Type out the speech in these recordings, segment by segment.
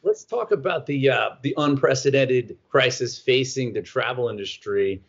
Let's talk about the unprecedented crisis facing the travel industry.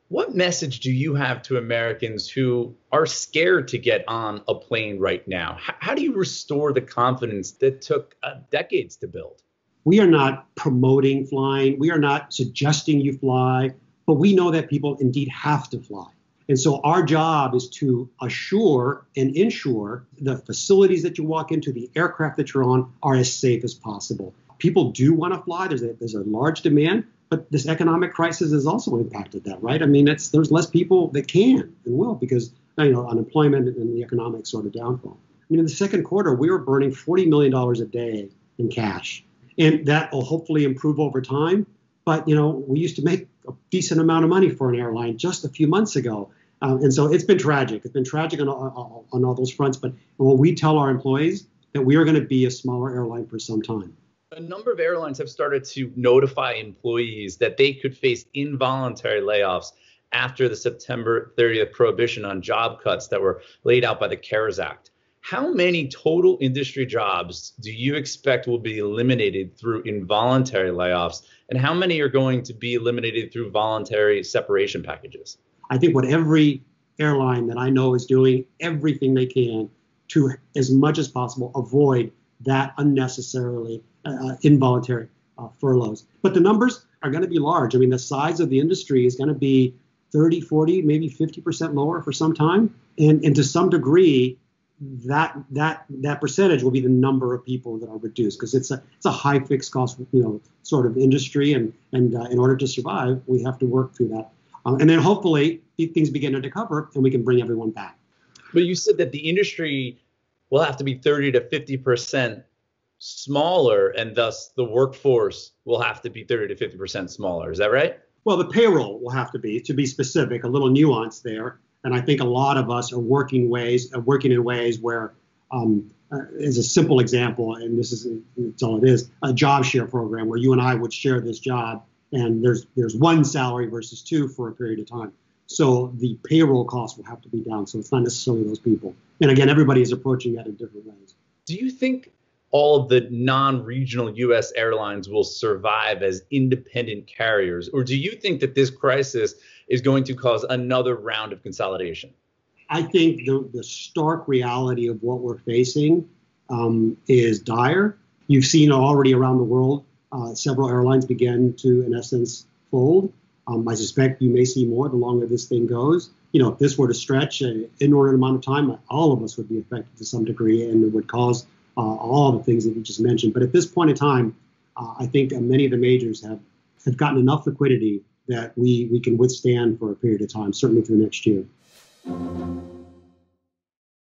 What message do you have to Americans who are scared to get on a plane right now? How do you restore the confidence that took decades to build? We are not promoting flying. We are not suggesting you fly, but we know that people indeed have to fly. And so our job is to assure and ensure the facilities that you walk into, the aircraft that you're on, are as safe as possible. People do want to fly. There's a large demand, but this economic crisis has also impacted that, right? I mean, there's less people that can and will because unemployment and the economic sort of downfall. I mean, in the second quarter, we were burning $40 million a day in cash, and that will hopefully improve over time. But, we used to make a decent amount of money for an airline just a few months ago. And so it's been tragic. It's been tragic on all those fronts. But what we tell our employees that we are going to be a smaller airline for some time. A number of airlines have started to notify employees that they could face involuntary layoffs after the September 30th prohibition on job cuts that were laid out by the CARES Act. How many total industry jobs do you expect will be eliminated through involuntary layoffs? And how many are going to be eliminated through voluntary separation packages? I think what every airline that I know is doing everything they can to, as much as possible, avoid that unnecessarily involuntary furloughs. But the numbers are going to be large. I mean, the size of the industry is going to be 30, 40, maybe 50% lower for some time. And to some degree, that percentage will be the number of people that are reduced because it's a high fixed cost, sort of industry. And in order to survive, we have to work through that. And then hopefully things begin to recover and we can bring everyone back. But you said that the industry will have to be 30 to 50% smaller, and thus the workforce will have to be 30 to 50% smaller. Is that right? Well, the payroll will have to be specific, a little nuance there. And I think a lot of us are working in ways where, as a simple example, and it's all it is, a job share program where you and I would share this job, and there's one salary versus two for a period of time. So the payroll costs will have to be down. So it's not necessarily those people. And again, everybody is approaching that in different ways. Do you think all of the non-regional U.S. airlines will survive as independent carriers? Or do you think that this crisis is going to cause another round of consolidation? I think the stark reality of what we're facing is dire. You've seen already around the world, several airlines begin to, in essence, fold. I suspect you may see more the longer this thing goes. If this were to stretch an inordinate amount of time, all of us would be affected to some degree, and it would cause all the things that you just mentioned. But at this point in time, I think many of the majors have gotten enough liquidity that we can withstand for a period of time, certainly through next year.